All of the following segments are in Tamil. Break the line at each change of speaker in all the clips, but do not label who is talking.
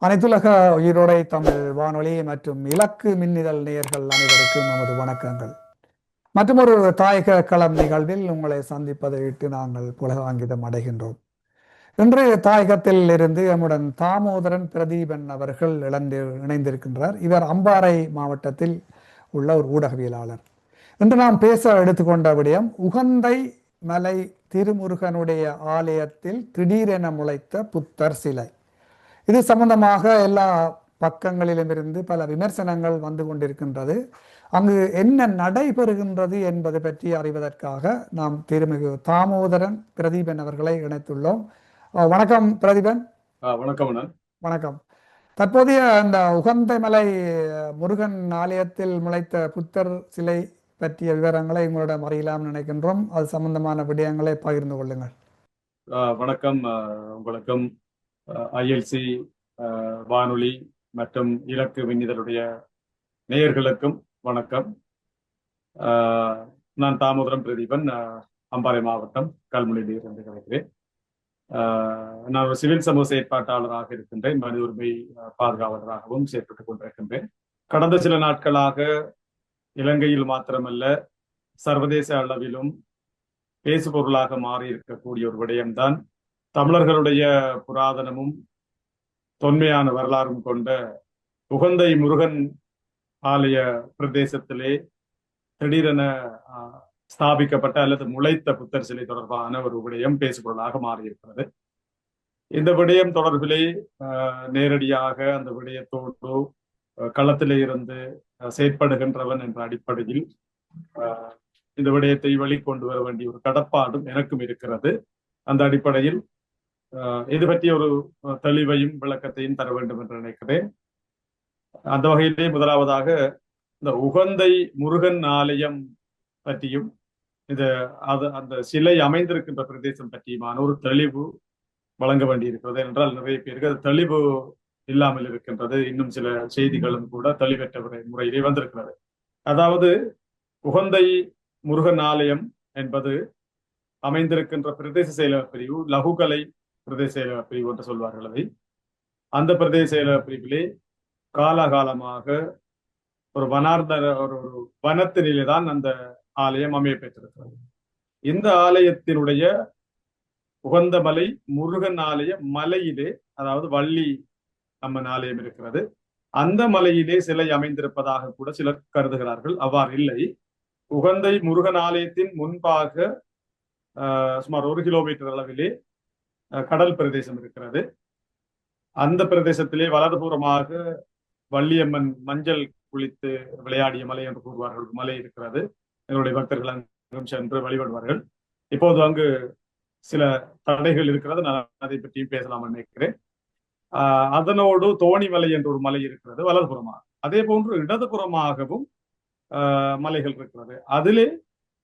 அனைத்துலக உயிரோடை தமிழ் வானொலி மற்றும் இலக்கு மின்னிதழ் நேயர்கள் அனைவருக்கும் நமது வணக்கங்கள். மற்றொரு தாயக களம் நிகழ்வில் உங்களை சந்திப்பதை விட்டு நாங்கள் புலகாங்கிதம் அடைகின்றோம். இன்று தாயகத்தில் இருந்து நம்முடன் தாமோதரன் பிரதீபன் அவர்கள் இணைந்திருக்கின்றார். இவர் அம்பாறை மாவட்டத்தில் உள்ள ஒரு ஊடகவியலாளர். இன்று நாம் பேச எடுத்துக்கொண்ட விடயம் உகந்தை மலை திருமுருகனுடைய ஆலயத்தில் திடீரென முளைத்த புத்தர் சிலை. இது சம்பந்தமாக எல்லா பக்கங்களிலும் இருந்து பல விமர்சனங்கள் வந்து கொண்டிருக்கின்றது. அங்கு என்ன நடைபெறுகின்றது என்பது பற்றி அறிவதற்காக நாம் திருமிகு தாமோதரன் பிரதீபன் அவர்களை இணைத்துள்ளோம். வணக்கம் பிரதீபன்.
வணக்கம்.
வணக்கம். தற்போதைய அந்த உகந்தைமலை முருகன் ஆலயத்தில் முளைத்த புத்தர் சிலை பற்றிய விவரங்களை உங்களிடம் அறியலாம் நினைக்கின்றோம். அது சம்பந்தமான விடயங்களை பகிர்ந்து கொள்ளுங்கள்.
வணக்கம். வணக்கம். ஐஎல்சி வானொலி மற்றும் இலக்கு மின்னிதழுடைய நேயர்களுக்கும் வணக்கம். நான் தாமோதரம் பிரதீபன், அம்பாறை மாவட்டம் கல்முனையில் இருந்து கிடைக்கிறேன். நான் ஒரு சிவில் சமூக செயற்பாட்டாளராக இருக்கின்றேன். மனித உரிமை பாதுகாவலராகவும் செயற்பட்டுக் கொண்டிருக்கின்றேன். கடந்த சில நாட்களாக இலங்கையில் மாத்திரமல்ல, சர்வதேச அளவிலும் பேசுபொருளாக மாறி இருக்கக்கூடிய ஒரு விடயம்தான் தமிழர்களுடைய புராதனமும் தொன்மையான வரலாறும் கொண்ட உகந்தை முருகன் ஆலய பிரதேசத்திலே திடீரென ஸ்தாபிக்கப்பட்ட அல்லது முளைத்த புத்தர் சிலை தொடர்பான ஒரு விடயம் பேசுபொருளாக மாறியிருக்கிறது. இந்த விடயம் தொடர்பிலே நேரடியாக அந்த விடயத்தோடு களத்திலே இருந்து செயற்படுகின்றவன் என்ற அடிப்படையில் இந்த விடயத்தை வெளிக்கொண்டு வர வேண்டிய ஒரு கடப்பாடும் எனக்கும் இருக்கிறது. அந்த அடிப்படையில் இது பற்றிய ஒரு தெளிவையும் விளக்கத்தையும் தர வேண்டும் என்று நினைக்கிறேன். அந்த வகையிலே முதலாவதாக இந்த உகந்தை முருகன் ஆலயம் பற்றியும் அந்த சிலை அமைந்திருக்கின்ற பிரதேசம் பற்றியுமான ஒரு தெளிவு வழங்க வேண்டி இருக்கிறது. என்றால் நிறைய பேருக்கு அது தெளிவு இல்லாமல் இருக்கின்றது. இன்னும் சில செய்திகளும் கூட தெளிவற்ற முறையிலே வந்திருக்கிறது. அதாவது உகந்தை முருகன் ஆலயம் என்பது அமைந்திருக்கின்ற பிரதேச செயலக பிரிவு லகுகலை பிரதேச செயலக பிரிவு என்று சொல்வார்கள். அதை அந்த பிரதேச செயலக பிரிவிலே காலகாலமாக ஒரு ஒரு வனத்தினிலே தான் அந்த ஆலயம் அமையப்பெற்றிருக்கிறது. இந்த ஆலயத்தினுடைய உகந்தமலை முருகன் ஆலய மலையிலே, அதாவது வள்ளி அம்மன் ஆலயம் இருக்கிறது, அந்த மலையிலே சிலை அமைந்திருப்பதாக கூட சிலர் கருதுகிறார்கள். அவ்வாறு இல்லை. உகந்தை முருகன் ஆலயத்தின் முன்பாக சுமார் 1 கிலோமீட்டர் அளவிலே கடல் பிரதேசம் இருக்கிறது. அந்த பிரதேசத்திலே வலதுபுறமாக வள்ளியம்மன் மஞ்சள் குளித்து விளையாடிய மலை என்று கூறுவார்கள் மலை இருக்கிறது. எங்களுடைய பக்தர்கள் அங்கும் சென்று வழிபடுவார்கள். இப்போது அங்கு சில தடைகள் இருக்கிறது. நான் அதை பற்றியும் பேசலாம் நினைக்கிறேன். அதனோடு தோணிமலை என்ற ஒரு மலை இருக்கிறது வலதுபுறமாக. அதே போன்று இடதுபுறமாகவும் மலைகள் இருக்கிறது. அதிலே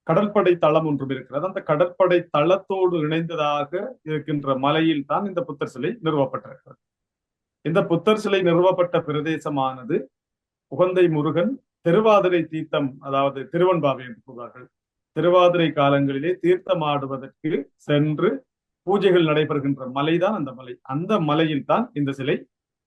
கடற்படை தளம் ஒன்றும் இருக்கிறது. அந்த கடற்படை தளத்தோடு இணைந்ததாக இருக்கின்ற மலையில் தான் இந்த புத்தர் சிலை நிறுவப்பட்டிருக்கிறது. இந்த புத்தர் சிலை நிறுவப்பட்ட பிரதேசமானது உகந்தை முருகன் திருவாதிரை தீர்த்தம், அதாவது திருவன்பாவை என்று கூறுவார்கள், திருவாதிரை காலங்களிலே தீர்த்தமாடுவதற்கு சென்று பூஜைகள் நடைபெறுகின்ற மலைதான் அந்த மலை. அந்த மலையில் தான் இந்த சிலை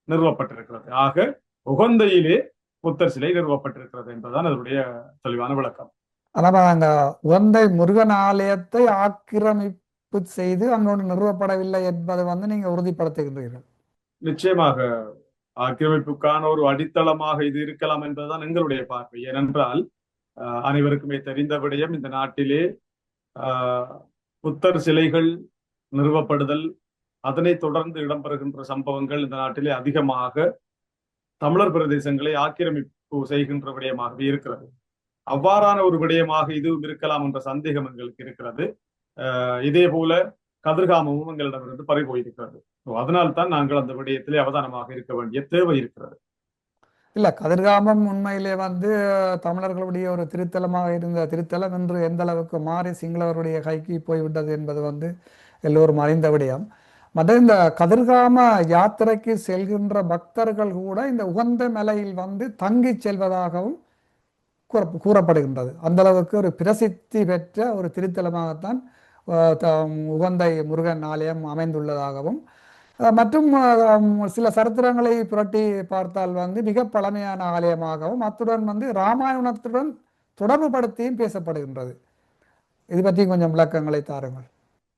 நிறுவப்பட்டிருக்கிறது. ஆக உகந்தையிலே புத்தர் சிலை நிறுவப்பட்டிருக்கிறது என்பதுதான் அதனுடைய தெளிவான விளக்கம்.
அதாவது அங்க உகந்தை முருகன் ஆலயத்தை ஆக்கிரமிப்பு செய்து அங்கோடு நிறுவப்படவில்லை என்பதை நீங்க உறுதிப்படுத்துகின்றீர்கள்.
நிச்சயமாக ஆக்கிரமிப்புக்கான ஒரு அடித்தளமாக இது இருக்கலாம் என்பதுதான் எங்களுடைய பார்வை. ஏனென்றால் அனைவருக்குமே தெரிந்த விடயம், இந்த நாட்டிலே புத்தர் சிலைகள் நிறுவப்படுதல், அதனை தொடர்ந்து இடம்பெறுகின்ற சம்பவங்கள் இந்த நாட்டிலே அதிகமாக தமிழர் பிரதேசங்களை ஆக்கிரமிப்பு செய்கின்ற விடயமாகவே இருக்கிறது. அவ்வாறான ஒரு விடயமாக இதுவும் இருக்கலாம் என்ற சந்தேகம் எங்களுக்கு இருக்கிறது. இதே போல கதிர்காமமும் எங்களிடமிருந்து பறிபோயிருக்கிறது. அதனால்தான் நாங்கள் அந்த விடயத்திலே அவதானமாக இருக்க வேண்டிய தேவை இருக்கிறது.
இல்ல கதிர்காமம் உண்மையிலே வந்து தமிழர்களுடைய ஒரு திருத்தலமாக இருந்த திருத்தலம் என்று எந்த அளவுக்கு மாறி சிங்களவருடைய கைக்கு போய்விட்டது என்பது வந்து எல்லோரும் அறிந்த விடயம். மற்ற இந்த கதிர்காம யாத்திரைக்கு செல்கின்ற பக்தர்கள் கூட இந்த உகந்த மலையில் வந்து தங்கி செல்வதாகவும் கூறப்படுகின்றது. அந்த அளவுக்கு ஒரு பிரசித்தி பெற்ற ஒரு திருத்தலமாகத்தான் உகந்தை முருகன் ஆலயம் அமைந்துள்ளதாகவும் மற்றும் சில சரித்திரங்களை புரட்டி பார்த்தால் வந்து மிக பழமையான ஆலயமாகவும் அத்துடன் வந்து இராமாயணத்துடன் தொடர்பு படுத்தியும் பேசப்படுகின்றது. இது பற்றி கொஞ்சம் விளக்கங்களை தாருங்கள்.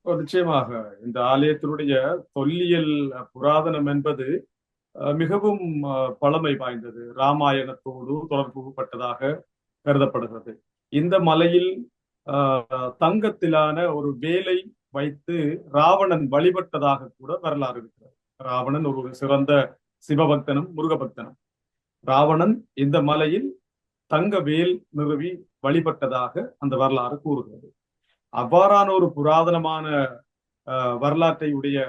நிச்சயமாக இந்த ஆலயத்தினுடைய தொல்லியல் புராதனம் என்பது மிகவும் பழமை வாய்ந்தது, ராமாயணத்தோடு தொடர்பு பட்டதாக கருதப்படுகிறது. இந்த மலையில் தங்கத்திலான ஒரு வேலை வைத்து ராவணன் வழிபட்டதாக கூட வரலாறு இருக்கிறது. ராவணன் ஒரு சிறந்த சிவபக்தனும் முருகபக்தனும். ராவணன் இந்த மலையில் தங்க வேல் நிறுவி வழிபட்டதாக அந்த வரலாறு கூறுகிறது. அவ்வாறான ஒரு புராதனமான வரலாற்றை உடைய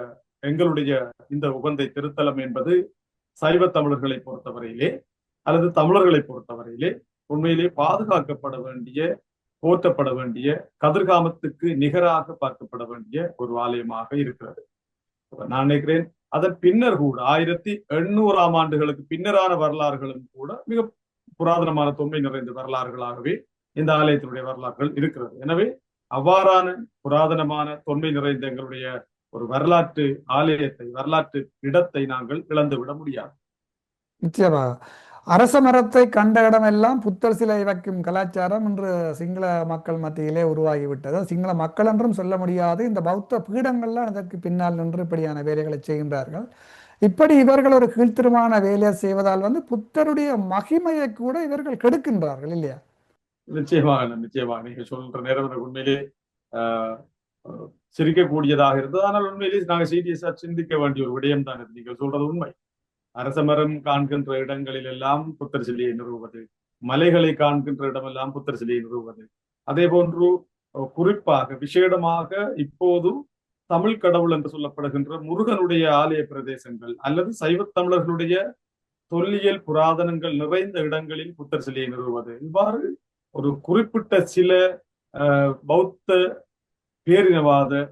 எங்களுடைய இந்த உகந்தை திருத்தலம் என்பது சைவ தமிழர்களை பொறுத்தவரையிலே அல்லது தமிழர்களை பொறுத்தவரையிலே உண்மையிலே பாதுகாக்கப்பட வேண்டிய, போற்றப்பட வேண்டிய, கதிர்காமத்துக்கு நிகராக பார்க்கப்பட வேண்டிய ஒரு ஆலயமாக இருக்கிறது. நான் நினைக்கிறேன் அதன் பின்னர் கூட 1800ஆம் ஆண்டுகளுக்கு பின்னரான வரலாறுகளும் கூட மிக புராதனமான தொன்மை நிறைந்த வரலாறுகளாகவே இந்த ஆலயத்தினுடைய வரலாறுகள் இருக்கிறது. எனவே அவ்வாறான புராதனமான தொன்மை நிறைந்த எங்களுடைய ஒரு வரலாற்று ஆலயத்தை, வரலாற்று இடத்தை நாங்கள் இழந்துவிட முடியாது.
நிச்சயமாக அரச மரத்தை கண்ட இடமெல்லாம் புத்தர் சிலை வைக்கும் கலாச்சாரம் இன்று சிங்கள மக்கள் மத்தியிலே உருவாகிவிட்டது. சிங்கள மக்கள் என்றும் சொல்ல முடியாது. இந்த பௌத்த பீடங்கள்லாம் இதற்கு பின்னால் நின்று இப்படியான வேலைகளை செய்கின்றார்கள். இப்படி இவர்கள் ஒரு கீழ்த்திரமான வேலையை செய்வதால் வந்து புத்தருடைய மகிமையை கூட இவர்கள் கெடுக்கின்றார்கள் இல்லையா?
நிச்சயமாக நீங்க சொல்ற நேரம் உண்மையிலே சிரிக்கக்கூடியதாக இருந்தது. ஆனால் உண்மையிலேயே நாங்கள் சீரியஸா சிந்திக்க வேண்டிய ஒரு விடயம் தான் இது. நீங்கள் சொல்றது உண்மை. அரசமரம் காண்கின்ற இடங்களில் எல்லாம் புத்தர் சிலையை நிறுவுவது, மலைகளை காண்கின்ற இடமெல்லாம் புத்தர் சிலையை நிறுவுவது, அதே போன்று குறிப்பாக விசேடமாக இப்போது தமிழ் கடவுள் என்று சொல்லப்படுகின்ற முருகனுடைய ஆலய பிரதேசங்கள் அல்லது சைவ தமிழர்களுடைய தொல்லியல் புராதனங்கள் நிறைந்த இடங்களில் புத்தர் சிலையை நிறுவுவது, இவ்வாறு ஒரு குறிப்பிட்ட சில பௌத்த பேரினவாத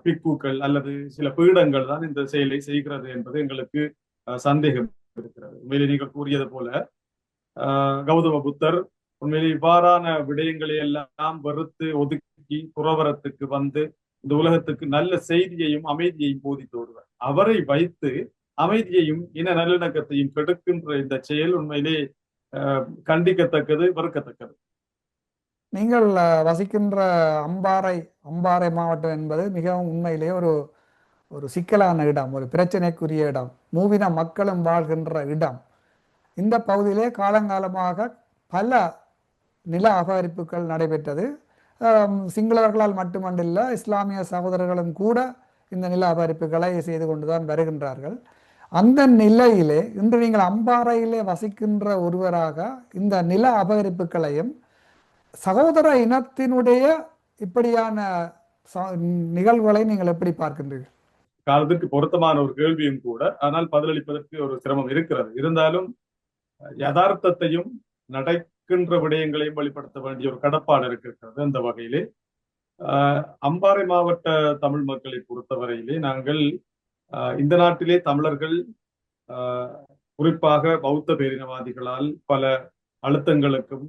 பிக்குகள் அல்லது சில பீடங்கள் தான் இந்த செயலை செய்கிறது என்பது எங்களுக்கு சந்தேகம் இருக்கிறது. உண்மையிலே நீங்கள் கூறியது போல கௌதம புத்தர் உண்மையிலே இவ்வாறான விடயங்களை எல்லாம் வெறுத்து ஒதுக்கி துறவரத்துக்கு வந்து இந்த உலகத்துக்கு நல்ல செய்தியையும் அமைதியையும் போதித்து வருவார். அவரை வைத்து அமைதியையும் இன நல்லிணக்கத்தையும் கெடுக்கின்ற இந்த செயல் உண்மையிலே கண்டிக்கத்தக்கது, வெறுக்கத்தக்கது.
நீங்கள் வசிக்கின்ற அம்பாறை மாவட்டம் என்பது மிகவும் உண்மையிலேயே ஒரு சிக்கலான இடம், ஒரு பிரச்சனைக்குரிய இடம், மூவின மக்களும் வாழ்கின்ற இடம். இந்த பகுதியிலே காலங்காலமாக பல நில அபகரிப்புகள் நடைபெற்றது. சிங்களவர்களால் மட்டுமல்ல, இஸ்லாமிய சகோதரர்களும் கூட இந்த நில அபகரிப்புகளை செய்து கொண்டுதான் வருகின்றார்கள். அந்த நிலையிலே இன்று நீங்கள் அம்பாறையிலே வசிக்கின்ற ஒருவராக இந்த நில அபகரிப்புகளையும் சகோதர இனத்தினுடைய இப்படியான நிகழ்வுகளை நீங்கள் எப்படி பார்க்கின்றீர்கள்?
காலத்திற்கு பொருத்தமான ஒரு கேள்வியும் கூட, ஆனால் பதிலளிப்பதற்கு ஒரு சிரமம் இருக்கிறது. இருந்தாலும் யதார்த்தத்தையும் நடக்கின்ற விடயங்களையும் வெளிப்படுத்த வேண்டிய ஒரு கடப்பாடு இருக்கிறது. அந்த வகையிலே அம்பாறை மாவட்ட தமிழ் மக்களை பொறுத்தவரையிலே நாங்கள் இந்த நாட்டிலே தமிழர்கள் குறிப்பாக பௌத்த பேரினவாதிகளால் பல அழுத்தங்களுக்கும்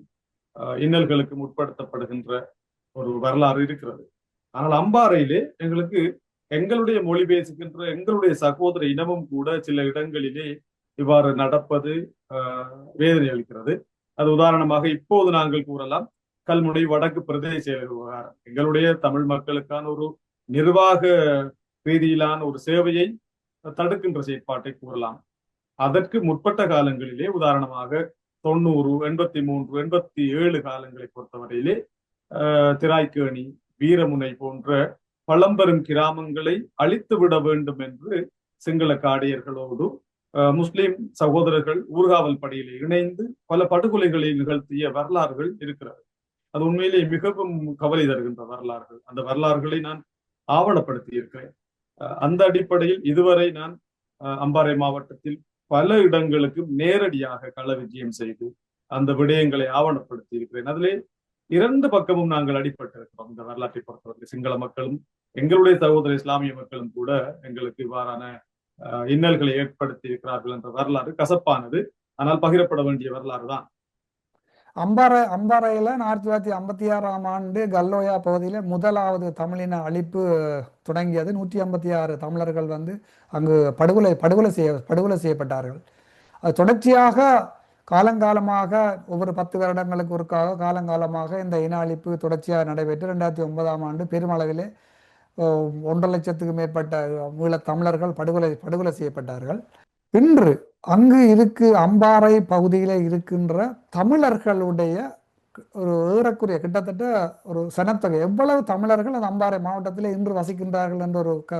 இன்னல்களுக்கும் உட்படுத்தப்படுகின்ற ஒரு வரலாறு இருக்கிறது. ஆனால் அம்பாறையிலே எங்களுக்கு எங்களுடைய மொழி பேசுகின்ற எங்களுடைய சகோதர இனமும் கூட சில இடங்களிலே இவ்வாறு நடப்பது வேதனை அளிக்கிறது. அது உதாரணமாக இப்போது நாங்கள் கூறலாம், கல்முனை வடக்கு பிரதேச விவகாரம். எங்களுடைய தமிழ் மக்களுக்கான ஒரு நிர்வாக ரீதியிலான ஒரு சேவையை தடுக்கின்ற செயற்பாட்டை கூறலாம். அதற்கு முற்பட்ட காலங்களிலே உதாரணமாக 90, 83, 87 காலங்களை பொறுத்தவரையிலே திராய்க்கேணி, வீரமுனை போன்ற பழம்பெரும் கிராமங்களை அழித்து விட வேண்டும் என்று சிங்கள காடையர்களோடு முஸ்லிம் சகோதரர்கள் ஊர்காவல் படையிலே இணைந்து பல படுகொலைகளை நிகழ்த்திய வரலாறுகள் இருக்கிறது. அது உண்மையிலே மிகவும் கவலை தருகின்ற வரலாறுகள். அந்த வரலாறுகளை நான் ஆவணப்படுத்தி இருக்கிறேன். அந்த அடிப்படையில் இதுவரை நான் அம்பாறை மாவட்டத்தில் பல இடங்களுக்கு நேரடியாக கள விஜயம் செய்து அந்த விடயங்களை ஆவணப்படுத்தி இருக்கிறேன். அதிலே இரண்டு பக்கமும் நாங்கள் அடிபட்டிருக்கிறோம். இந்த வரலாற்றை பொறுத்தவரை சிங்கள மக்களும் எங்களுடைய சகோதர இஸ்லாமிய மக்களும் கூட எங்களுக்கு இவ்வாறான இன்னல்களை ஏற்படுத்தி இருக்கிறார்கள் என்ற வரலாறு கசப்பானது, ஆனால் பகிரப்பட வேண்டிய வரலாறு தான்.
அம்பாறையில 1956ஆம் ஆண்டு கல்லோயா பகுதியில முதலாவது தமிழின அழிப்பு தொடங்கியது. 156 தமிழர்கள் வந்து அங்கு படுகொலை செய்யப்பட்டார்கள். அது தொடர்ச்சியாக காலங்காலமாக ஒவ்வொரு 10 வருடங்களுக்கு ஒருக்காக காலங்காலமாக இந்த இன அழிப்பு தொடர்ச்சியாக நடைபெற்று 2009ஆம் ஆண்டு பெருமளவிலே 1.5 லட்சத்துக்கு மேற்பட்ட ஈழத் தமிழர்கள் படுகொலை செய்யப்பட்டார்கள். இன்று அங்கு அம்பாறை பகுதியில இருக்கின்ற தமிழர்களுடைய ஒரு ஏறக்குறைய கிட்டத்தட்ட ஒரு சனத்தொகை எவ்வளவு தமிழர்கள் அந்த அம்பாறை மாவட்டத்தில் இன்று வசிக்கின்றார்கள் என்ற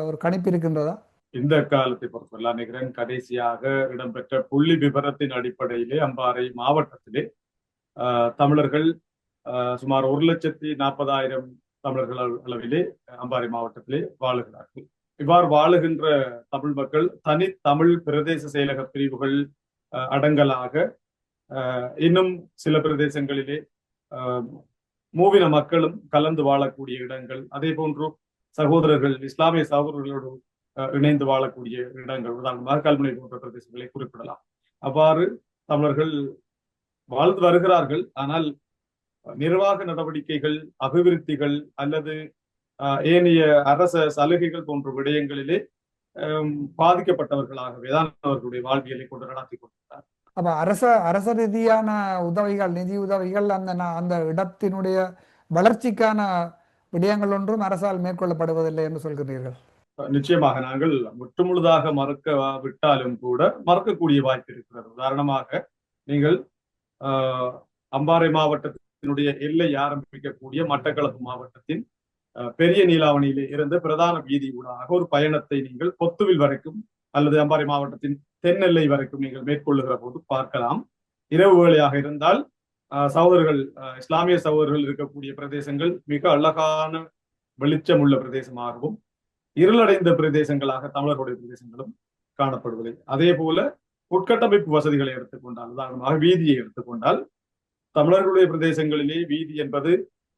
ஒரு கணிப்பு இருக்கின்றதா?
இந்த காலத்தை பொறுத்தவரை நினைக்கிறேன் கடைசியாக இடம்பெற்ற புள்ளி விவரத்தின் அடிப்படையிலே அம்பாறை மாவட்டத்திலே தமிழர்கள் சுமார் 1,40,000 தமிழர்கள் அளவிலே அம்பாறை மாவட்டத்திலே வாழுகிறார்கள். இவ்வாறு வாழுகின்ற தமிழ் மக்கள் தனி தமிழ் பிரதேச செயலக பிரிவுகள் அடங்கலாக இன்னும் சில பிரதேசங்களிலே மூவின மக்களும் கலந்து வாழக்கூடிய இடங்கள், அதே போன்று சகோதரர்கள் இஸ்லாமிய சகோதரர்களோடு இணைந்து வாழக்கூடிய இடங்கள், உதாரணமாக கல்முனை போன்ற பிரதேசங்களை குறிப்பிடலாம். அவ்வாறு தமிழர்கள் வாழ்ந்து வருகிறார்கள். ஆனால் நிர்வாக நடவடிக்கைகள், அபிவிருத்திகள் அல்லது ஏனைய அரச சலுகைகள் போன்ற விடயங்களிலே பாதிக்கப்பட்டவர்களாகவே தான் அவர்களுடைய வாழ்வியலை கொண்டு நடத்தி கொண்டிருக்கிறார்.
அப்ப அரச ரீதியான உதவிகள், நிதி உதவிகள் அந்த இடத்தினுடைய வளர்ச்சிக்கான விடயங்கள் ஒன்றும் அரசால் மேற்கொள்ளப்படுவதில்லை என்று சொல்கிறீர்கள்.
நிச்சயமாக நாங்கள் முற்றுமுழுதாக மறுக்க விட்டாலும் கூட மறக்கக்கூடிய வாய்ப்பு இருக்கிறது. உதாரணமாக நீங்கள் அம்பாறை மாவட்டத்தினுடைய எல்லை ஆரம்பிக்கக்கூடிய மட்டக்களப்பு மாவட்டத்தின் பெரிய நீலாவணியிலே இருந்து பிரதான வீதி ஊடாக ஒரு பயணத்தை நீங்கள் பொத்துவில் வரைக்கும் அல்லது அம்பாறை மாவட்டத்தின் தென்னெல்லை வரைக்கும் நீங்கள் மேற்கொள்ளுகிற போது பார்க்கலாம். இரவு வேளையாக இருந்தால் சகோதரர்கள், இஸ்லாமிய சகோதரர்கள் இருக்கக்கூடிய பிரதேசங்கள் மிக அழகான வெளிச்சம் உள்ள பிரதேசமாகவும் இருளடைந்த பிரதேசங்களாக தமிழர்களுடைய பிரதேசங்களும் காணப்படுவதில்லை. அதே போல உட்கட்டமைப்பு வசதிகளை எடுத்துக்கொண்டால், உதாரணமாக வீதியை எடுத்துக்கொண்டால், தமிழர்களுடைய பிரதேசங்களிலே வீதி என்பது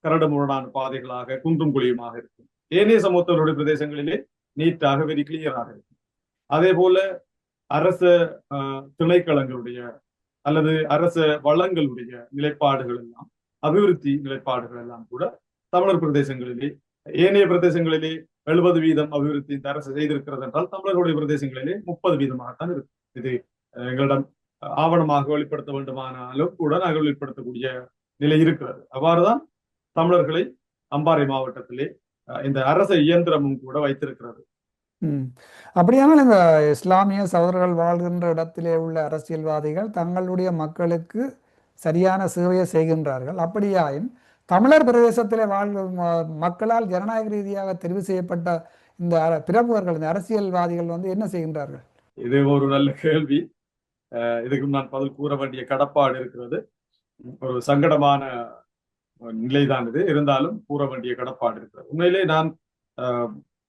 கரடு முரடான பாதைகளாக குன்றும் குழியுமாக இருக்கும். ஏனைய சமூகத்தவருடைய பிரதேசங்களிலே நீட்டாக வெரி கிளியராக இருக்கும். அதே போல அரச திணைக்களங்களுடைய அல்லது அரச வளங்களுடைய நிலைப்பாடுகள் எல்லாம், அபிவிருத்தி நிலைப்பாடுகள் எல்லாம் கூட தமிழர் பிரதேசங்களிலே, ஏனைய பிரதேசங்களிலே 70% அபிவிருத்தி இந்த அரசு செய்திருக்கிறது என்றால் தமிழர்களுடைய பிரதேசங்களிலே 30%-ஆகத்தான் இருக்கு. இது எங்களிடம் ஆவணமாக வெளிப்படுத்த வேண்டுமானாலும் கூட நாங்கள் வெளிப்படுத்தக்கூடிய நிலை இருக்கிறது. அவ்வாறுதான் தமிழர்களை அம்பாறை மாவட்டத்திலே இந்த அரச இயந்திரமும் கூட வைத்திருக்கிறது.
அப்படியானால் இந்த இஸ்லாமிய சகோதரர்கள் வாழ்கின்ற இடத்திலே உள்ள அரசியல்வாதிகள் தங்களுடைய மக்களுக்கு சரியான சேவையை செய்கின்றார்கள். அப்படியாயின் தமிழர் பிரதேசத்திலே வாழ்கும் மக்களால் ஜனநாயக ரீதியாக தெரிவு செய்யப்பட்ட இந்த பிரமுகர்கள், இந்த அரசியல்வாதிகள் வந்து என்ன செய்கின்றார்கள்?
இது ஒரு நல்ல கேள்வி. இதுக்கும் நான் பதில் கூற வேண்டிய கடப்பாடு இருக்கிறது. ஒரு சங்கடமான நிலைதான் இது. இருந்தாலும் கூற வேண்டிய கடப்பாடு இருக்கிறது. உண்மையிலே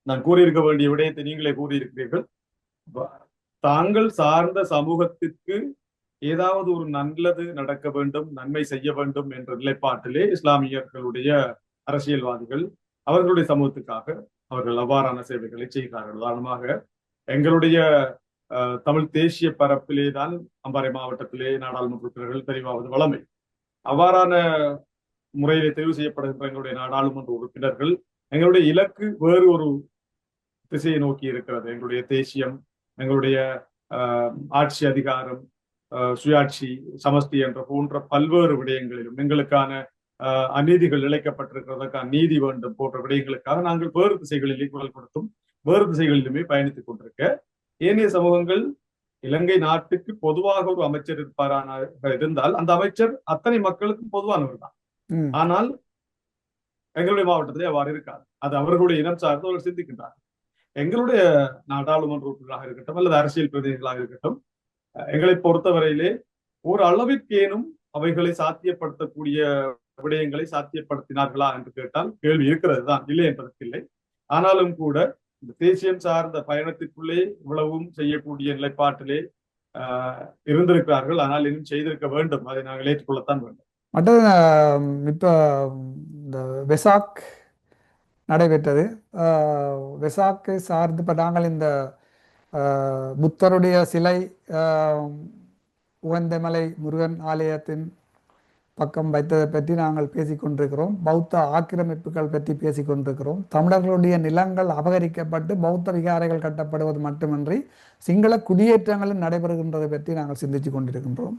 நான் கூறியிருக்க வேண்டிய விடயத்தை நீங்களே கூறியிருக்கிறீர்கள். தாங்கள் சார்ந்த சமூகத்திற்கு ஏதாவது ஒரு நல்லது நடக்க வேண்டும், நன்மை செய்ய வேண்டும் என்ற நிலைப்பாட்டிலே இஸ்லாமியர்களுடைய அரசியல்வாதிகள் அவர்களுடைய சமூகத்துக்காக அவர்கள் அவ்வாறான சேவைகளை செய்கிறார்கள். உதாரணமாக எங்களுடைய தமிழ் தேசிய பரப்பிலே தான் அம்பாறை மாவட்டத்திலே நாடாளுமன்ற உறுப்பினர்கள் தெரிவாவது வளமை. அவ்வாறான முறையிலே தெரிவு செய்யப்படுகின்ற எங்களுடைய நாடாளுமன்ற உறுப்பினர்கள் எங்களுடைய இலக்கு வேறு ஒரு திசையை நோக்கி இருக்கிறது. எங்களுடைய தேசியம், எங்களுடைய ஆட்சி அதிகாரம், சுயாட்சி, சமஸ்தி என்ற போன்ற பல்வேறு விடயங்களிலும் எங்களுக்கான அநீதிகள் இழைக்கப்பட்டிருக்கிறதற்கான நீதி வேண்டும் போன்ற விடயங்களுக்காக நாங்கள் வேறு திசைகளிலே குரல் கொடுத்தும் வேறு திசைகளிலுமே பயணித்துக் கொண்டிருக்க, ஏனைய சமூகங்கள் இலங்கை நாட்டுக்கு பொதுவாக ஒரு அமைச்சர் இருப்பாரான இருந்தால் அந்த அமைச்சர் அத்தனை மக்களுக்கும் பொதுவானவர் தான். ஆனால் எங்களுடைய மாவட்டத்திலே அவ்வாறு இருக்காது. அது அவர்களுடைய இனம் சார்ந்து அவர்கள் சிந்திக்கின்றார்கள். எங்களுடைய நாடாளுமன்ற உறுப்பினராக இருக்கட்டும் அல்லது அரசியல் பிரதிநிதிகளாக இருக்கட்டும், எங்களை பொறுத்தவரையிலே ஒரு அளவிற்கேனும் அவைகளை சாத்தியப்படுத்தக்கூடிய விடயங்களை சாத்தியப்படுத்தினார்களா என்று கேட்டால் கேள்வி இருக்கிறது தான், இல்லை என்பதற்கில்லை. ஆனாலும் கூட இந்த தேசியம் சார்ந்த பயணத்திற்குள்ளே இவ்வளவும் செய்யக்கூடிய நிலைப்பாட்டிலே இருந்திருக்கிறார்கள். ஆனால் இன்னும் செய்திருக்க வேண்டும். அதை நாங்கள் ஏற்றுக்கொள்ளத்தான் வேண்டும்.
மற்றது இப்போ இந்த வெசாக் நடைபெற்றது. வெசாக்கை சார்ந்து இப்போ நாங்கள் இந்த புத்தருடைய சிலை உகந்தமலை முருகன் ஆலயத்தின் பக்கம் வைத்ததை பற்றி நாங்கள் பேசிக்கொண்டிருக்கிறோம். பௌத்த ஆக்கிரமிப்புகள் பற்றி பேசிக்கொண்டிருக்கிறோம். தமிழர்களுடைய நிலங்கள் அபகரிக்கப்பட்டு பௌத்த விகாரைகள் கட்டப்படுவது மட்டுமின்றி சிங்கள குடியேற்றங்களும் நடைபெறுகின்றதை பற்றி நாங்கள் சிந்தித்து கொண்டிருக்கின்றோம்.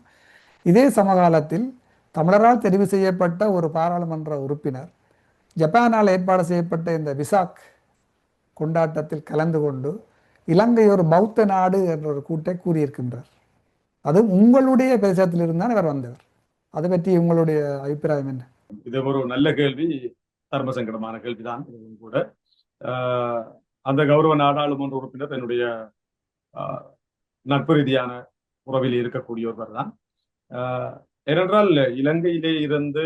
இதே சமகாலத்தில் தமிழரால் தெரிவு செய்யப்பட்ட ஒரு பாராளுமன்ற உறுப்பினர் ஜப்பானால் ஏற்பாடு செய்யப்பட்ட இந்த விசாக் கொண்டாட்டத்தில் கலந்து கொண்டு இலங்கை ஒரு பௌத்த நாடு என்ற ஒரு கூட்டை கூறியிருக்கின்றார். அது உங்களுடைய பிரதேசத்திலிருந்தான் இவர் வந்தவர். அதை பற்றி உங்களுடைய அபிப்பிராயம் என்ன?
இது ஒரு நல்ல கேள்வி, தர்ம சங்கடமான கேள்விதான் கூட. அந்த கௌரவ நாடாளுமன்ற உறுப்பினர் என்னுடைய நட்பு ரீதியான உறவில் இருக்கக்கூடிய ஒருவர் தான். ஏனென்றால் இலங்கையிலே இருந்து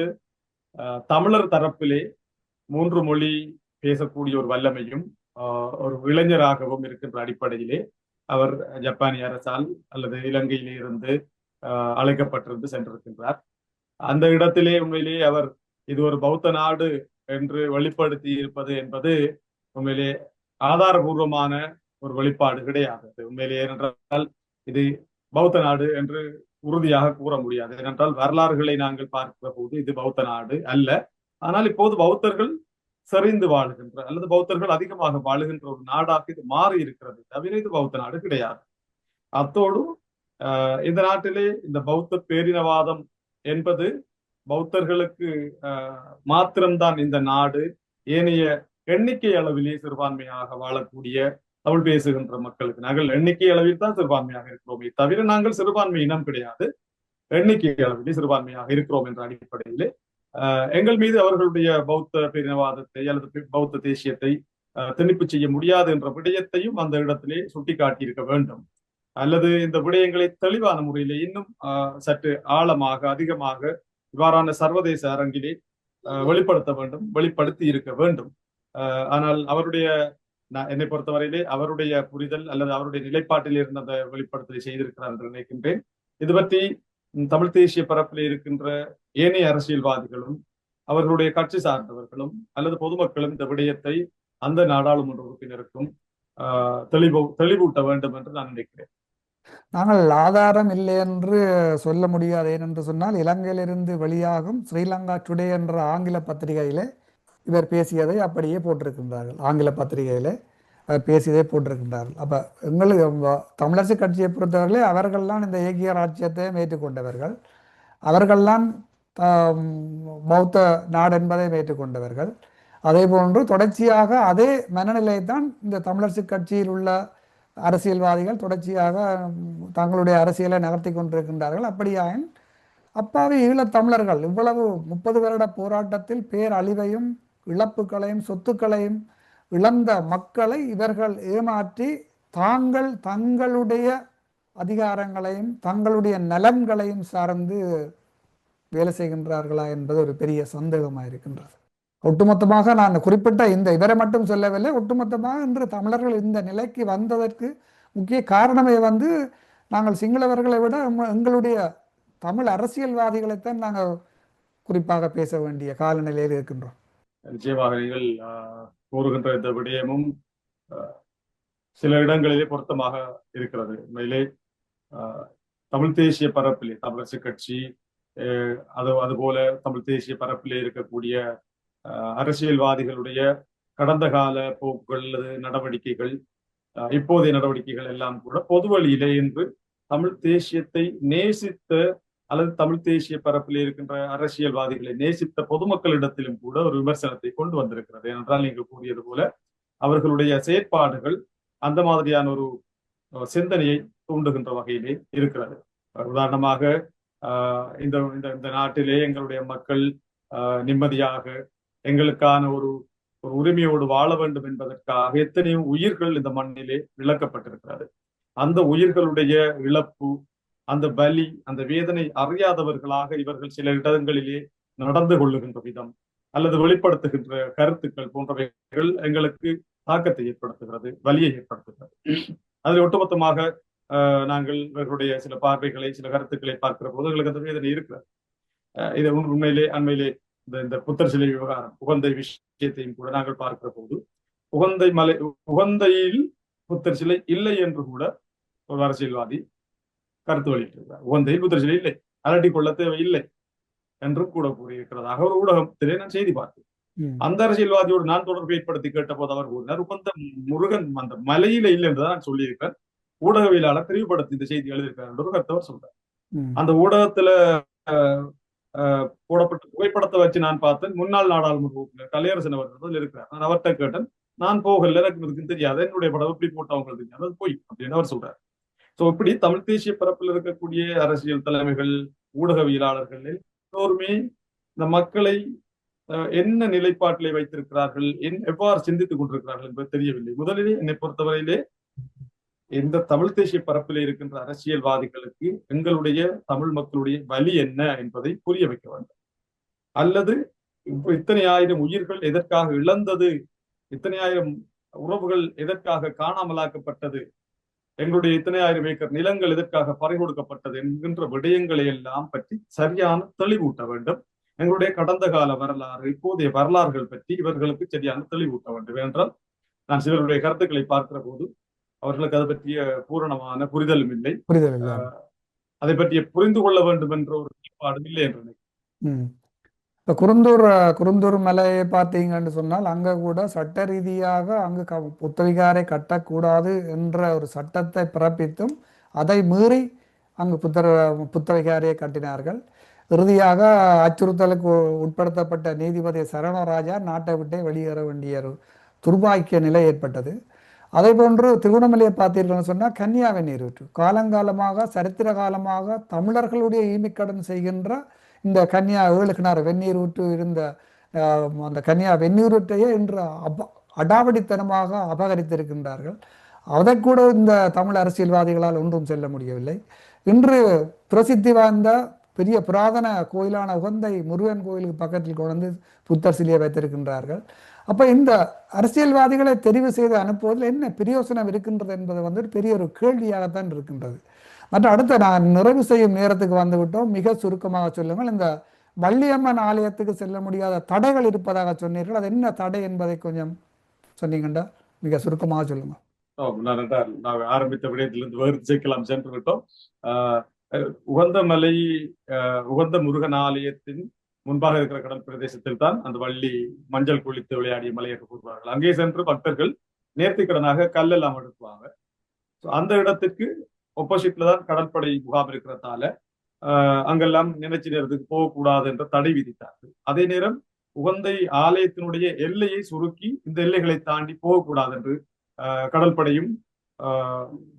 தமிழர் தரப்பிலே 3 மொழி பேசக்கூடிய ஒரு வல்லமையும் ஒரு இளைஞராகவும் இருக்கின்ற அடிப்படையிலே அவர் ஜப்பானிய அரசால் அல்லது இலங்கையிலே இருந்து அழைக்கப்பட்டிருந்து சென்றிருக்கின்றார். அந்த இடத்திலே உண்மையிலேயே அவர் இது ஒரு பௌத்த நாடு என்று வெளிப்படுத்தி இருப்பது என்பது உண்மையிலே ஆதாரபூர்வமான ஒரு வெளிப்பாடு கிடையாது. உண்மையிலேயே ஏனென்றால் இது பௌத்த நாடு என்று உறுதியாக கூற முடியாது. ஏனென்றால் வரலாறுகளை நாங்கள் பார்க்கிற போது இது பௌத்த நாடு அல்ல. ஆனால் இப்போது பௌத்தர்கள் செறிந்து வாழுகின்ற அல்லது பௌத்தர்கள் அதிகமாக வாழுகின்ற ஒரு நாடாக இது மாறி இருக்கிறது, தவிர இது பௌத்த நாடு கிடையாது. அத்தோடு இந்த நாட்டிலே இந்த பௌத்த பேரினவாதம் என்பது பௌத்தர்களுக்கு மாத்திரம்தான் இந்த நாடு, ஏனைய எண்ணிக்கை அளவிலே சிறுபான்மையாக வாழக்கூடிய தமிழ் பேசுகின்ற மக்களுக்கு நாங்கள் எண்ணிக்கை அளவில் தான் சிறுபான்மையாக இருக்கிறோமே தவிர நாங்கள் சிறுபான்மை இனம் கிடையாது, எண்ணிக்கை அளவிலே சிறுபான்மையாக இருக்கிறோம் என்ற அடிப்படையிலே எங்கள் மீது அவர்களுடைய பௌத்த பேரினவாதத்தை அல்லது பௌத்த தேசியத்தை திணிப்பு செய்ய முடியாது என்ற விடயத்தையும் அந்த இடத்திலே சுட்டிக்காட்டியிருக்க வேண்டும். அல்லது இந்த விடயங்களை தெளிவான முறையிலே இன்னும் சற்று ஆழமாக அதிகமாக இவ்வாறான சர்வதேச அரங்கிலே வெளிப்படுத்த வேண்டும், வெளிப்படுத்தி இருக்க வேண்டும். ஆனால் அவருடைய என்னை பொறுத்தவரையிலே அவருடைய புரிதல் அல்லது அவருடைய நிலைப்பாட்டில் இருந்த அந்த வெளிப்படுத்தலை செய்திருக்கிறார் என்று நினைக்கின்றேன். இது பற்றி தமிழ் தேசிய பரப்பில் இருக்கின்ற ஏனைய அரசியல்வாதிகளும் அவர்களுடைய கட்சி சார்ந்தவர்களும் அல்லது பொதுமக்களும் இந்த விடயத்தை அந்த நாடாளுமன்ற உறுப்பினருக்கும் தெளிவூட்ட வேண்டும் என்று நான் நினைக்கிறேன்.
நாங்கள் ஆதாரம் இல்லை என்று சொல்ல முடியாது. ஏனென்று சொன்னால் இலங்கையிலிருந்து வெளியாகும் ஸ்ரீலங்கா டுடே என்ற ஆங்கில பத்திரிகையிலே இவர் பேசியதை அப்படியே போட்டிருக்கின்றார்கள். ஆங்கில பத்திரிகையிலே பேசியதை போட்டிருக்கின்றார்கள். அப்போ எங்களுக்கு தமிழரசு கட்சியை பொறுத்தவர்களே அவர்கள்லாம் இந்த ஏகிய ராஜ்யத்தையும் ஏற்றுக்கொண்டவர்கள், அவர்கள்லாம் பௌத்த நாடு என்பதை ஏற்றுக்கொண்டவர்கள். அதே போன்று தொடர்ச்சியாக அதே மனநிலையைத்தான் இந்த தமிழரசு கட்சியில் உள்ள அரசியல்வாதிகள் தொடர்ச்சியாக தங்களுடைய அரசியலை நகர்த்தி கொண்டிருக்கின்றார்கள். அப்படியாக அப்பாவி ஈழத் தமிழர்கள் இவ்வளவு 30 வருட போராட்டத்தில் பேரழிவையும் இழப்புகளையும் சொத்துக்களையும் இழந்த மக்களை இவர்கள் ஏமாற்றி தங்களுடைய அதிகாரங்களையும் தங்களுடைய நலன்களையும் சார்ந்து வேலை செய்கின்றார்களா என்பது ஒரு பெரிய சந்தேகமாக இருக்கின்றது. ஒட்டுமொத்தமாக நான் குறிப்பிட்ட இவரை மட்டும் சொல்லவில்லை, ஒட்டுமொத்தமாக இன்று தமிழர்கள் இந்த நிலைக்கு வந்ததற்கு முக்கிய காரணமே நாங்கள் சிங்களவர்களை விட எங்களுடைய தமிழ் அரசியல்வாதிகளைத்தான் நாங்கள் குறிப்பாக பேச வேண்டிய காலநிலையில் இருக்கின்றோம்.
நிச்சயமாக நீங்கள் கூறுகின்ற இந்த விடயமும் சில இடங்களிலே பொருத்தமாக இருக்கிறது. உண்மையிலே தமிழ் தேசிய பரப்பிலே தமிழரசு கட்சி அதுபோல தமிழ் தேசிய பரப்பிலே இருக்கக்கூடிய அரசியல்வாதிகளுடைய கடந்த கால போக்குகள் அல்லது நடவடிக்கைகள், இப்போதைய நடவடிக்கைகள் எல்லாம் கூட பொது வழியிலே என்று தமிழ் தேசியத்தை நேசித்த அல்லது தமிழ் தேசிய பரப்பில் இருக்கின்ற அரசியல்வாதிகளை நேசித்த பொதுமக்களிடத்திலும் கூட ஒரு விமர்சனத்தை கொண்டு வந்திருக்கிறது. ஏனென்றால் நீங்கள் கூறியது போல அவர்களுடைய செயற்பாடுகள் அந்த மாதிரியான ஒரு சிந்தனையை தூண்டுகின்ற வகையிலே இருக்கிறது. உதாரணமாக இந்த நாட்டிலே எங்களுடைய மக்கள் நிம்மதியாக எங்களுக்கான ஒரு உரிமையோடு வாழ வேண்டும் என்பதற்காக எத்தனையோ உயிர்கள் இந்த மண்ணிலே இழக்கப்பட்டிருக்கிறது. அந்த உயிர்களுடைய இழப்பு, அந்த பலி, அந்த வேதனை அறியாதவர்களாக இவர்கள் சில இடங்களிலே நடந்து கொள்ளுகின்ற விதம் அல்லது வெளிப்படுத்துகின்ற கருத்துக்கள் போன்றவைகள் எங்களுக்கு தாக்கத்தை ஏற்படுத்துகிறது, வலியை ஏற்படுத்துகிறது. அதில் ஒட்டுமொத்தமாக நாங்கள் இவர்களுடைய சில பார்வைகளை சில கருத்துக்களை பார்க்கிற போது எங்களுக்கு அந்த வேதனை இருக்கிறது. இது உண்மையிலே அண்மையிலே இந்த புத்தர் சிலை விவகாரம் உகந்தை விஷயத்தையும் கூட நாங்கள் பார்க்கிற போது உகந்தையில் புத்தர் சிலை இல்லை என்று கூட ஒரு அரசியல்வாதி கருத்து வெளியிட்டிருக்கிறார். உகந்தையில் புத்தர் சிலை இல்லை, அலட்டி கொள்ள தேவையில்லை என்றும் கூட கூறியிருக்கிறதாக ஒரு ஊடகத்திலே நான் செய்தி பார்த்தேன். அந்த அரசியல்வாதியோடு நான் தொடர்பு ஏற்படுத்தி கேட்ட போது அவர் கூறினார், உகந்த முருகன் அந்த மலையில இல்லை என்றுதான் நான் சொல்லியிருக்கிறேன், ஊடகவியலாளர் தெளிவுபடுத்தி இந்த செய்தி எழுதியிருக்கார் என்று ஒரு கருத்தவர் சொல்றார். அந்த ஊடகத்துல போடப்பட்ட புகைப்படத்தை வச்சு நான் பார்த்தேன். முன்னாள் நாடாளுமன்ற உறுப்பினர் கலையரசன் அவர்கள் இருக்கிறார். நான் அவர்கிட்ட கேட்டேன், நான் போகல, எனக்கு தெரியாது, என்னுடைய படம் எப்படி போட்டவங்களுக்கு தெரியாது, அது போய் அப்படின்னு அவர் சொல்றாரு. சோ இப்படி தமிழ் தேசிய பரப்பில் இருக்கக்கூடிய அரசியல் தலைமைகள், ஊடகவியலாளர்கள் எல்லோருமே இந்த மக்களை என்ன நிலைப்பாட்டிலே வைத்திருக்கிறார்கள், எவ்வாறு சிந்தித்துக் கொண்டிருக்கிறார்கள் என்பது தெரியவில்லை. முதலிலே என்னை பொறுத்தவரையிலே இந்த தமிழ் தேசிய பரப்பிலே இருக்கின்ற அரசியல்வாதிகளுக்கு எங்களுடைய தமிழ் மக்களுடைய வலி என்ன என்பதை புரிய வைக்க வேண்டும். அல்லது இத்தனை ஆயிரம் உயிர்கள் எதற்காக இழந்தது, இத்தனை ஆயிரம் உறவுகள் எதற்காக காணாமலாக்கப்பட்டது, எங்களுடைய இத்தனை ஆயிரம் ஏக்கர் நிலங்கள் எதற்காக பறிகொடுக்கப்பட்டது என்கின்ற விடயங்களை எல்லாம் பற்றி சரியான தெளிவூட்ட வேண்டும். எங்களுடைய கடந்த கால வரலாறு, இப்போதைய வரலாறுகள் பற்றி இவர்களுக்கு சரியான தெளிவூட்ட வேண்டும். என்றால் நான் சிலருடைய கருத்துக்களை பார்க்கிற போது அவர்களுக்கு அதை பற்றிய பூரணமான புரிதலும் இல்லை, அதை பற்றிய புரிந்து கொள்ள வேண்டும் என்ற ஒரு நிலைப்பாடும் இல்லை என்று நினைக்கிறேன்.
இப்ப குருந்தூர் மலையை பார்த்தீங்கன்னு சொன்னால் அங்க கூட சட்ட ரீதியாக அங்கு புத்தவிகாரை கட்டக்கூடாது என்ற ஒரு சட்டத்தை பிறப்பித்தும் அதை மீறி அங்கு புத்தவிகாரையை கட்டினார்கள். இறுதியாக அச்சுறுத்தலுக்கு உட்படுத்தப்பட்ட நீதிபதி சரணராஜா நாட்டை விட்டே வெளியேற வேண்டிய ஒரு துர்பாக்கிய நிலை ஏற்பட்டது. அதே போன்று திருவண்ணாமலையை பார்த்தீர்கள்னு சொன்னால் கன்னியாவை நீரூற்று காலங்காலமாக சரித்திர காலமாக தமிழர்களுடைய ஈமிக்கடன் செய்கின்ற இந்த கன்னியா 7 கிணறு வெந்நீர் ஊற்று இருந்த அந்த கன்னியா வெந்நீரூற்றையே இன்று அடாவடித்தனமாக அபகரித்திருக்கின்றார்கள். அதை கூட இந்த தமிழ் அரசியல்வாதிகளால் ஒன்றும் செல்ல முடியவில்லை. இன்று பிரசித்தி வாய்ந்த பெரிய புராதன கோயிலான உகந்தை முருகன் கோயிலுக்கு பக்கத்தில் கொண்டு வந்து புத்தர் சிலையை வைத்திருக்கின்றார்கள். அப்ப இந்த அரசியல்வாதிகளை தெரிவு செய்து அனுப்புவதில் என்ன பிரயோசனம் இருக்கின்றது என்பது பெரிய ஒரு கேள்வியாகத்தான் இருக்கின்றது. மற்ற அடுத்த நான் நிறைவு செய்யும் நேரத்துக்கு வந்து விட்டோம். மிக சுருக்கமாக சொல்லுங்கள், இந்த வள்ளியம்மன் ஆலயத்துக்கு செல்ல முடியாத தடைகள் இருப்பதாக சொன்னீர்கள், அது என்ன தடை என்பதை கொஞ்சம் சொன்னீங்கண்டா மிக சுருக்கமாக சொல்லுங்க.
நான் ஆரம்பித்த விடயத்திலிருந்து வேறு சேர்க்கலாம் சென்று விட்டோம். உகந்த மலை உகந்த முருகன் ஆலயத்தின் முன்பாக இருக்கிற கடல் பிரதேசத்தில் தான் அந்த வள்ளி மஞ்சள் குளித்து விளையாடிய மலை என்று கூறுவார்கள். அங்கே சென்று பக்தர்கள் நேர்த்திக்கடனாக கல்லெல்லாம் எடுத்துவாங்க. அந்த இடத்துக்கு ஒப்போசிட்ல தான் கடற்படை முகாம் இருக்கிறதால அங்கெல்லாம் நினைச்சு நேரத்துக்கு போகக்கூடாது என்ற தடை விதித்தார்கள். அதே நேரம் உகந்தை ஆலயத்தினுடைய எல்லையை சுருக்கி இந்த எல்லைகளை தாண்டி போகக்கூடாது என்று கடற்படையும்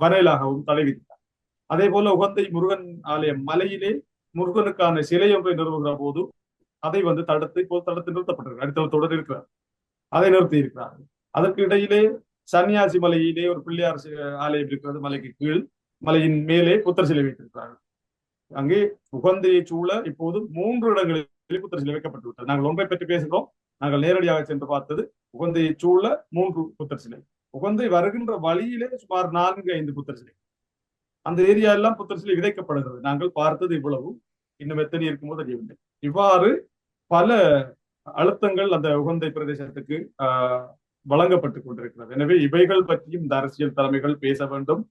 வரையிலாகவும் தடை விதித்தார். அதே போல உகந்தை முருகன் ஆலயம் மலையிலே முருகனுக்கான சிலை ஒன்றை நிறுவுகிற போது அதை தடுத்து நிறுத்தப்பட்டிருக்கிறார். அடித்தளத்தோடு இருக்கிறார், அதை நிறுத்தி இருக்கிறார்கள். அதற்கு இடையிலே சன்னியாசி மலையிலே ஒரு பிள்ளையார் ஆலயம் இருக்கிறது, மலைக்கு கீழ் மலையின் மேலே புத்தர் சிலை வைத்திருக்கிறார்கள். அங்கே உகந்தையை சூழ இப்போது 3 இடங்களில் புத்தர் சிலை வைக்கப்பட்டு விட்டது. நாங்கள் ஒன்றை பற்றி பேசுகிறோம், நாங்கள் நேரடியாக சென்று பார்த்தது உகந்தையை சூழ 3 புத்தர் சிலை. உகந்தை வருகின்ற வழியிலே சுமார் 4-5 புத்தர் சிலை. அந்த ஏரியா எல்லாம் புத்தர் சிலை விதைக்கப்படுகிறது. நாங்கள் பார்த்தது இவ்வளவு, இன்னும் எத்தனை இருக்கும்போது தெரியவில்லை. இவ்வாறு பல அழுத்தங்கள் அந்த உகந்தை பிரதேசத்துக்கு வழங்கப்பட்டுக் கொண்டிருக்கிறது. எனவே இவைகள் பற்றியும் இந்த அரசியல் தலைமைகள் பேச வேண்டும்.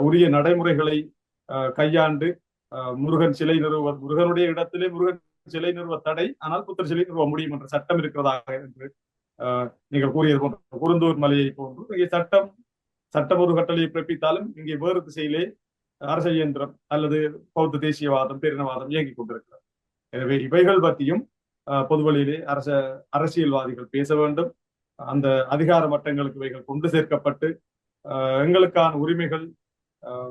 உரிய நடைமுறைகளை கையாண்டு முருகன் சிலை முருகனுடைய இடத்திலே முருகன் சிலை நிறுவ தடை, ஆனால் புத்தர் சிலை நிறுவ முடியும் என்ற சட்டம் இருக்கிறதாக என்று நீங்கள் கூறியது போன்ற குருந்தூர் மலையை போன்று இங்கே சட்டம் ஒரு கட்டளையை பிறப்பித்தாலும் இங்கே வேறு திசையிலே அரச இயந்திரம் அல்லது பௌத்த தேசியவாதம் பேரினவாதம் இயங்கிக் கொண்டிருக்கிறது. எனவே இவைகள் பற்றியும் பொதுவெளியிலே அரசியல்வாதிகள் பேச வேண்டும். அந்த அதிகார மட்டங்களுக்கு இவைகள் கொண்டு சேர்க்கப்பட்டு எங்களுக்கான உரிமைகள்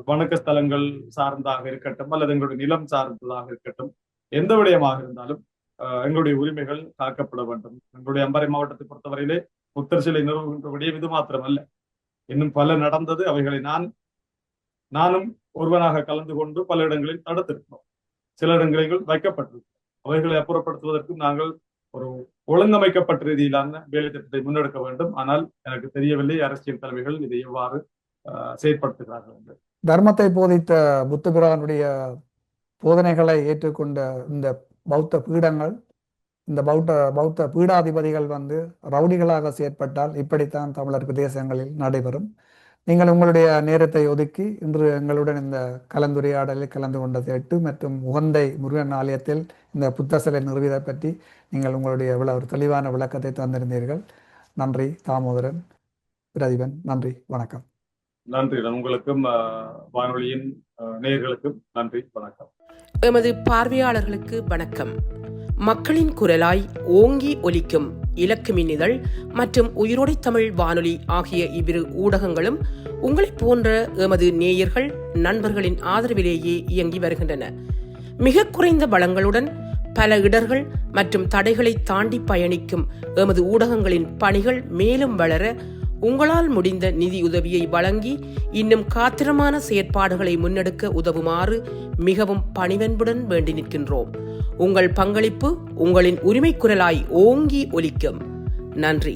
வணக்க ஸ்தலங்கள் சார்ந்ததாக இருக்கட்டும் அல்லது எங்களுடைய நிலம் சார்ந்ததாக இருக்கட்டும், எந்த விடயமாக இருந்தாலும் எங்களுடைய உரிமைகள் காக்கப்பட வேண்டும். எங்களுடைய அம்பாறை மாவட்டத்தை பொறுத்தவரையிலே புத்தர் சிலை நிறுவுகின்ற விடயம் இது மாத்திரமல்ல, இன்னும் பல நடந்தது. அவைகளை நானும் ஒருவனாக கலந்து கொண்டு பல இடங்களில் தடுத்திருக்கிறோம், சில இடங்களில் வைக்கப்பட்டிருக்கிறோம். அவைகளை அப்புறப்படுத்துவதற்கு நாங்கள் ஒரு ஒழுங்கமைக்கப்பட்ட ரீதியிலான வேலை திட்டத்தை முன்னெடுக்க வேண்டும். ஆனால் எனக்கு தெரியவில்லை அரசியல் தலைமைகள் இதை எவ்வாறு செயற்படுத்துகிறார்கள் என்று.
தர்மத்தை போதித்த புத்தபிரானுடைய போதனைகளை ஏற்றுக்கொண்ட இந்த பௌத்த பீடங்கள், இந்த பௌத்த பீடாதிபதிகள் ரவுடிகளாக செயற்பட்டால் இப்படித்தான் தமிழர் பிரதேசங்களில் நடைபெறும். நீங்கள் உங்களுடைய நேரத்தை ஒதுக்கி இன்று எங்களுடன் இந்த கலந்துரையாடலில் கலந்து கொண்டது மற்றும் உகந்தை முருகன் ஆலயத்தில் இந்த புத்த சிலை நிறுவியதை பற்றி நீங்கள் உங்களுடைய ஒரு தெளிவான விளக்கத்தை தந்திருந்தீர்கள். நன்றி தாமோதரன், பிரதீபன். நன்றி, வணக்கம்.
நன்றி. உங்களுக்கும் வானொலியின் நேயர்களுக்கும் நன்றி, வணக்கம்.
எமது பார்வையாளர்களுக்கு வணக்கம். மக்களின் குரலாய் ஓங்கி ஒலிக்கும் இலக்கு மின்னிதழ் மற்றும் உயிரோடை தமிழ் வானொலி ஆகிய இவ்விரு ஊடகங்களும் உங்களைப் போன்ற எமது நேயர்கள் நண்பர்களின் ஆதரவிலேயே இயங்கி வருகின்றன. மிக குறைந்த வளங்களுடன் பல இடர்கள் மற்றும் தடைகளை தாண்டி பயணிக்கும் எமது ஊடகங்களின் பணிகள் மேலும் வளர உங்களால் முடிந்த நிதி உதவியை வழங்கி இன்னும் காத்திரமான செயற்பாடுகளை முன்னெடுக்க உதவுமாறு மிகவும் பணிவன்புடன் வேண்டி நிற்கின்றோம். உங்கள் பங்களிப்பு உங்களின் உரிமை குரலாய் ஓங்கி ஒலிக்கும். நன்றி.